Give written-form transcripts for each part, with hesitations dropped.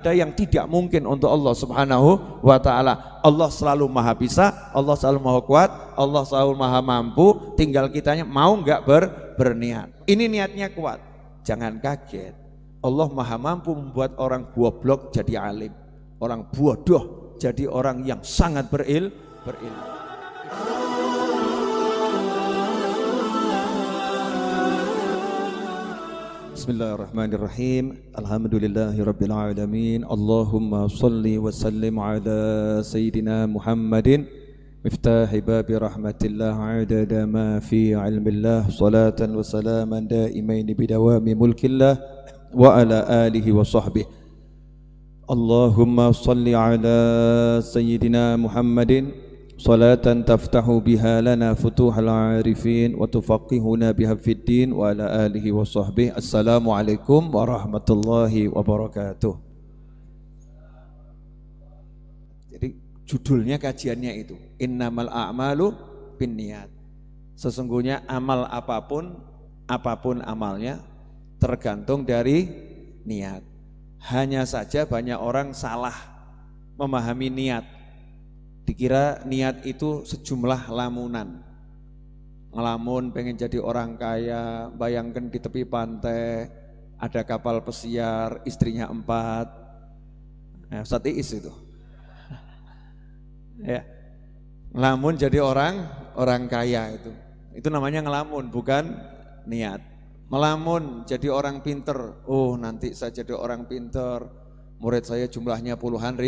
ada yang tidak mungkin untuk Allah Subhanahu wa ta'ala. Allah selalu maha bisa, Allah selalu maha kuat, Allah selalu maha mampu, tinggal kitanya mau nggak berniat. Ini niatnya kuat. Jangan kaget, Allah maha mampu membuat orang goblok jadi alim, orang bodoh jadi orang yang sangat berilmu. Bismillahirrahmanirrahim. Alhamdulillahirabbil alamin. Allahumma shalli wa sallim ala sayyidina Muhammadin miftahi babi rahmatillah adada ma fi ilmillah salatan wa salaman daimain bidawami mulkillah wa ala alihi wa sahbihi. Allahumma shalli ala sayyidina Muhammadin salatan taftahu biha lana futuhal arifin wa tufaqihuna biha fid din wa ala alihi wa sahbihi. Assalamualaikum warahmatullahi wabarakatuh. Jadi judulnya kajiannya itu innamal a'malu binniyat. Sesungguhnya amal apapun amalnya tergantung dari niat. Hanya saja banyak orang salah memahami niat. Dikira niat itu sejumlah lamunan. Ngelamun pengen jadi orang kaya, bayangkan di tepi pantai ada kapal pesiar, istrinya 4. Ustadz Iis itu. Ya. Ngelamun jadi orang kaya itu. Itu namanya ngelamun, bukan niat. Melamun jadi orang pinter. Oh, nanti saya jadi orang pinter. Murid saya jumlahnya puluhan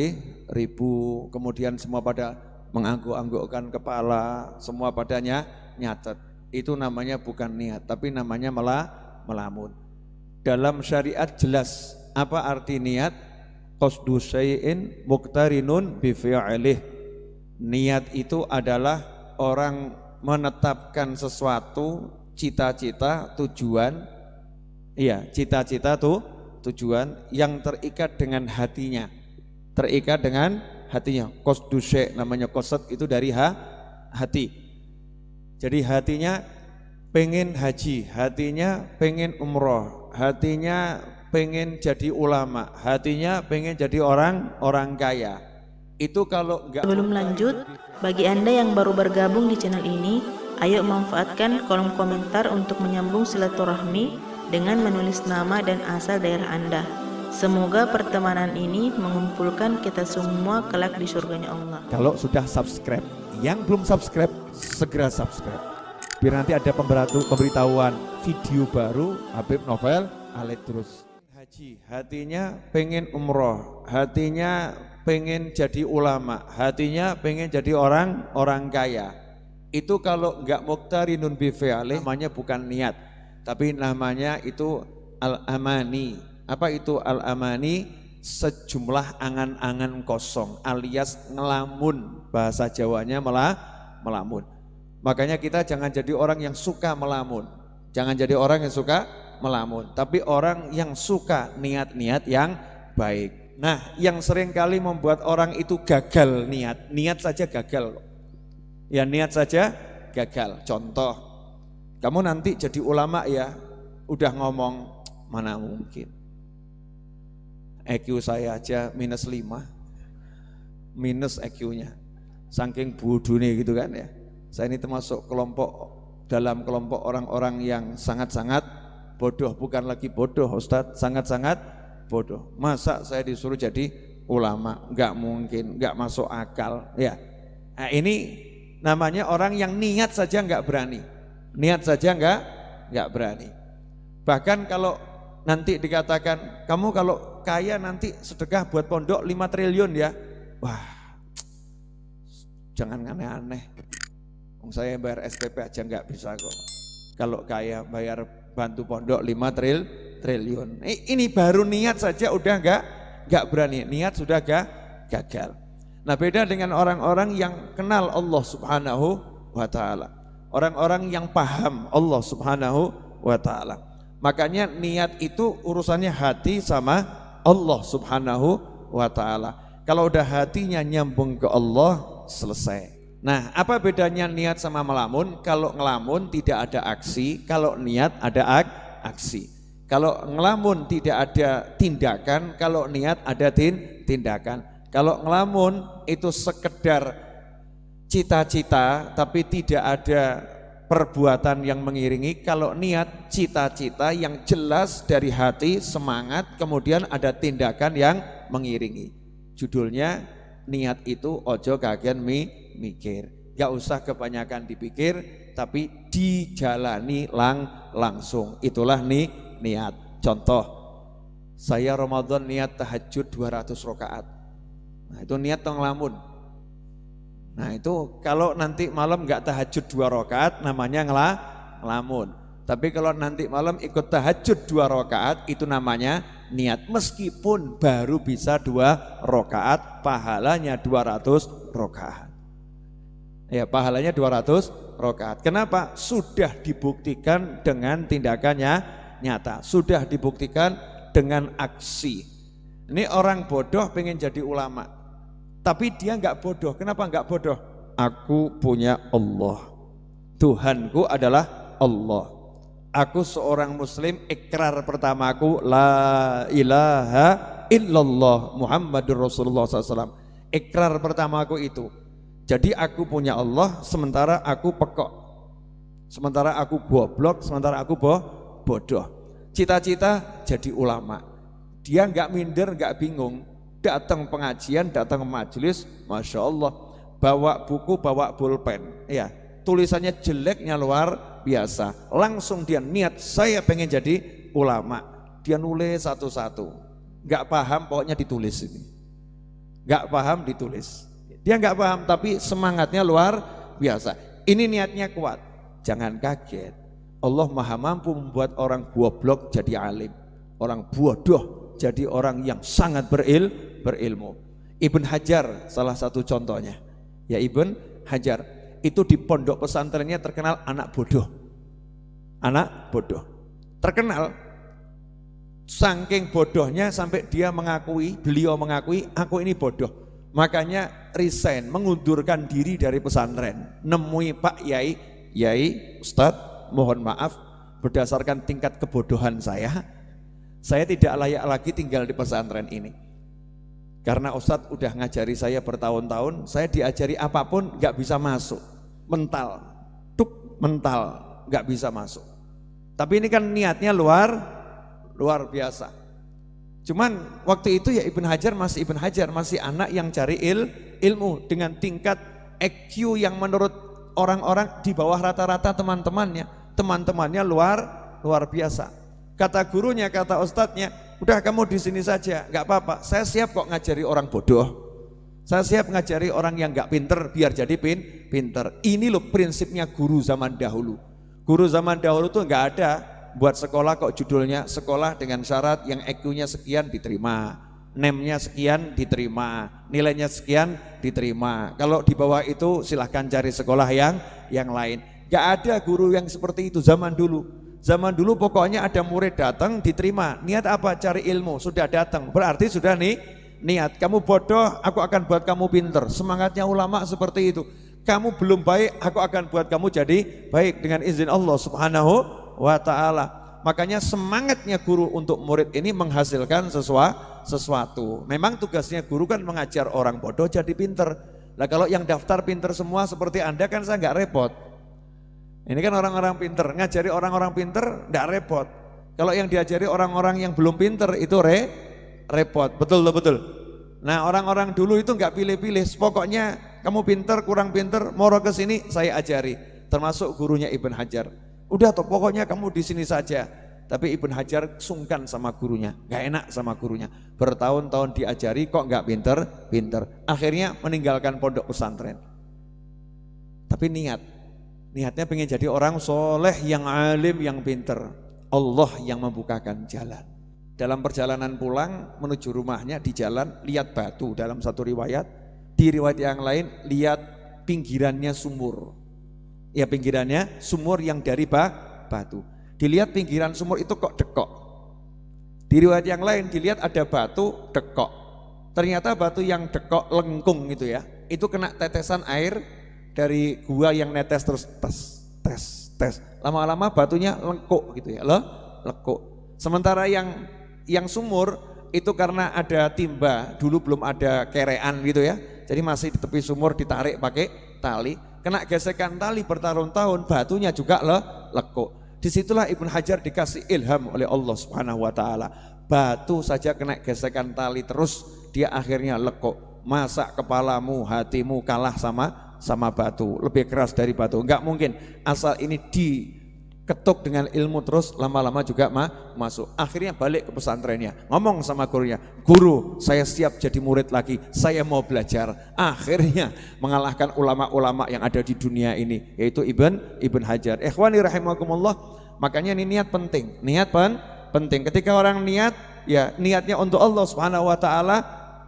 ribu, kemudian semua pada mengangguk-anggukkan kepala, semua padanya nyatet. Itu namanya bukan niat, tapi namanya melamun. Dalam syariat jelas apa arti niat? Qasdu syai'in muqtarinun bi fi'lih. Niat itu adalah orang menetapkan sesuatu, cita-cita, tujuan. Iya, cita-cita tuh tujuan yang terikat dengan hatinya, terikat dengan hatinya. Qasdu syai' namanya qasad itu dari hati. Jadi hatinya pengen haji, hatinya pengen umroh, hatinya pengen jadi ulama, hatinya pengen jadi orang kaya. Itu kalau enggak. Sebelum lanjut, bagi Anda yang baru bergabung di channel ini, ayo manfaatkan kolom komentar untuk menyambung silaturahmi dengan menulis nama dan asal daerah Anda. Semoga pertemanan ini mengumpulkan kita semua kelak di surganya Allah. Kalau sudah subscribe, yang belum subscribe segera subscribe. Biar nanti ada pemberitahuan video baru Habib Novel Alid terus. Haji, hatinya pengen umroh, hatinya pengen jadi ulama, hatinya pengen jadi orang kaya. Itu kalau enggak muqtarinun bi fi'lih namanya bukan niat, tapi namanya itu al-amani. Apa itu al-amani? Sejumlah angan-angan kosong alias ngelamun, bahasa Jawanya melamun. Makanya kita jangan jadi orang yang suka melamun. Jangan jadi orang yang suka melamun, tapi orang yang suka niat-niat yang baik. Nah, yang sering kali membuat orang itu gagal niat saja gagal. Ya niat saja gagal. Contoh, kamu nanti jadi ulama ya, udah ngomong, mana mungkin. EQ saya aja -5, minus EQ-nya. Saking bodohnya gitu kan ya. Saya ini termasuk dalam kelompok orang-orang yang sangat-sangat bodoh, bukan lagi bodoh Ustadz, sangat-sangat bodoh. Masa saya disuruh jadi ulama? Enggak mungkin, enggak masuk akal ya. Nah, ini namanya orang yang niat saja enggak berani. Niat saja enggak berani. Bahkan kalau nanti dikatakan, kamu kalau kaya nanti sedekah buat pondok 5 triliun ya. Wah, jangan aneh-aneh. Saya bayar SPP aja enggak bisa kok. Kalau kaya bayar bantu pondok 5 triliun. Ini baru niat saja udah enggak berani. Niat sudah gagal. Nah, beda dengan orang-orang yang kenal Allah Subhanahu wa ta'ala. Orang-orang yang paham Allah Subhanahu wa ta'ala. Makanya niat itu urusannya hati sama Allah Subhanahu wa ta'ala. Kalau udah hatinya nyambung ke Allah, selesai. Nah, apa bedanya niat sama melamun? Kalau ngelamun tidak ada aksi, kalau niat ada aksi. Kalau ngelamun tidak ada tindakan, kalau niat ada tindakan. Kalau ngelamun itu sekedar cita-cita tapi tidak ada perbuatan yang mengiringi. Kalau niat cita-cita yang jelas dari hati, semangat, kemudian ada tindakan yang mengiringi. Judulnya niat itu ojo kagian mikir. Gak usah kebanyakan dipikir, tapi dijalani langsung. Itulah niat. Contoh, saya Ramadan niat tahajud 200 rakaat. Nah itu niat atau ngelamun. Nah itu kalau nanti malam gak tahajud 2 rakaat namanya ngelamun. Tapi kalau nanti malam ikut tahajud 2 rakaat itu namanya niat. Meskipun baru bisa 2 rakaat, pahalanya 200 rakaat. Ya pahalanya 200 rakaat. Kenapa? Sudah dibuktikan dengan tindakannya nyata. Sudah dibuktikan dengan aksi. Ini orang bodoh pengen jadi ulama. Tapi dia enggak bodoh. Kenapa enggak bodoh? Aku punya Allah. Tuhanku adalah Allah. Aku seorang muslim, ikrar pertamaku la ilaha illallah Muhammadur Rasulullah SAW. Ikrar pertamaku itu. Jadi aku punya Allah, sementara aku pekok, sementara aku goblok, sementara aku bodoh. Cita-cita jadi ulama. Dia enggak minder, enggak bingung. Datang pengajian, datang majelis, Masya Allah. Bawa buku, bawa pulpen. Ya, tulisannya jeleknya luar biasa. Langsung dia niat, saya pengen jadi ulama. Dia nulis satu-satu. Enggak paham, pokoknya ditulis ini. Enggak paham, ditulis. Dia enggak paham tapi semangatnya luar biasa. Ini niatnya kuat. Jangan kaget. Allah Maha mampu membuat orang goblok jadi alim. Orang bodoh jadi orang yang sangat berilmu. Ibn Hajar salah satu contohnya. Ya Ibn Hajar itu di pondok pesantrennya terkenal anak bodoh. Anak bodoh. Terkenal. Saking bodohnya sampai beliau mengakui aku ini bodoh. Makanya resign, mengundurkan diri dari pesantren. Nemui Pak Yai, Ustadz, mohon maaf berdasarkan tingkat kebodohan saya tidak layak lagi tinggal di pesantren ini. Karena Ustadz udah ngajari saya bertahun-tahun, saya diajari apapun gak bisa masuk. Mental, gak bisa masuk. Tapi ini kan niatnya luar biasa. Cuman waktu itu ya Ibn Hajar masih anak yang cari ilmu dengan tingkat IQ yang menurut orang-orang di bawah rata-rata teman-temannya luar biasa. Kata gurunya, kata ustadznya, udah kamu di sini saja, nggak apa-apa. Saya siap kok ngajari orang bodoh. Saya siap ngajari orang yang nggak pinter biar jadi pinter. Ini loh prinsipnya guru zaman dahulu. Guru zaman dahulu tuh nggak ada. Buat sekolah kok judulnya sekolah dengan syarat yang IQ-nya sekian diterima, NEM-nya sekian diterima, nilainya sekian diterima. Kalau di bawah itu silahkan cari sekolah yang lain. Gak ada guru yang seperti itu zaman dulu. Zaman dulu pokoknya ada murid datang diterima. Niat apa? Cari ilmu. Sudah datang berarti sudah niat. Kamu bodoh, aku akan buat kamu pinter. Semangatnya ulama seperti itu. Kamu belum baik, aku akan buat kamu jadi baik dengan izin Allah Subhanahu wa ta'ala. Makanya semangatnya guru untuk murid ini menghasilkan sesuatu. Memang tugasnya guru kan mengajar orang bodoh jadi pinter. Nah kalau yang daftar pinter semua seperti Anda kan saya nggak repot. Ini kan orang-orang pinter, ngajari orang-orang pinter nggak repot. Kalau yang diajari orang-orang yang belum pinter itu repot, betul. Nah orang-orang dulu itu nggak pilih-pilih, pokoknya kamu pinter kurang pinter, moro ke sini saya ajari. Termasuk gurunya Ibn Hajar. Udah toh pokoknya kamu di sini saja. Tapi Ibn Hajar sungkan sama gurunya, nggak enak sama gurunya. Bertahun-tahun diajari kok nggak pinter. Akhirnya meninggalkan pondok pesantren. Tapi niatnya pengen jadi orang soleh yang alim yang pinter. Allah yang membukakan jalan. Dalam perjalanan pulang menuju rumahnya di jalan lihat batu dalam satu riwayat. Di riwayat yang lain lihat pinggirannya sumur. Ya pinggirannya sumur yang dari batu. Dilihat pinggiran sumur itu kok dekok. Di riwayat yang lain dilihat ada batu dekok. Ternyata batu yang dekok lengkung gitu ya. Itu kena tetesan air dari gua yang netes terus tes. Lama-lama batunya lekuk gitu ya. Lekuk. Sementara yang sumur itu karena ada timba, dulu belum ada kerean gitu ya. Jadi masih di tepi sumur ditarik pakai tali, kena gesekan tali bertahun-tahun, batunya juga lekuk. Disitulah Ibnu Hajar dikasih ilham oleh Allah Subhanahu wa taala. Batu saja kena gesekan tali terus dia akhirnya lekuk. Masa kepalamu, hatimu kalah sama batu, lebih keras dari batu? Enggak mungkin. Asal ini diketuk dengan ilmu terus lama-lama juga masuk. Akhirnya balik ke pesantrennya, ngomong sama gurunya, guru saya siap jadi murid lagi, saya mau belajar. Akhirnya mengalahkan ulama-ulama yang ada di dunia ini, yaitu Ibn Hajar. Ikhwani rahimakumullah, makanya ini niat penting. Niat penting. Ketika orang niat, ya niatnya untuk Allah Subhanahu wa taala,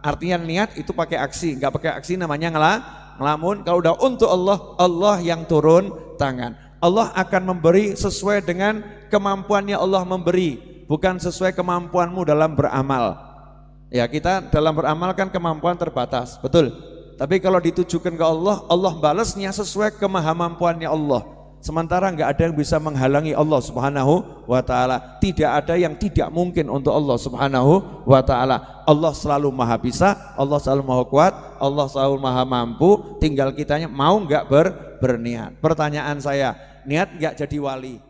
artinya niat itu pakai aksi. Enggak pakai aksi namanya ngelamun. Kalau udah untuk Allah, Allah yang turun tangan. Allah akan memberi sesuai dengan kemampuannya Allah memberi, bukan sesuai kemampuanmu dalam beramal. Ya, kita dalam beramal kan kemampuan terbatas, betul. Tapi kalau ditujukan ke Allah, Allah balasnya sesuai kemampuannya Allah. Sementara enggak ada yang bisa menghalangi Allah Subhanahu wa taala. Tidak ada yang tidak mungkin untuk Allah Subhanahu wa taala. Allah selalu maha bisa, Allah selalu maha kuat, Allah selalu maha mampu. Tinggal kitanya mau enggak berniat. Pertanyaan saya, niat enggak jadi wali?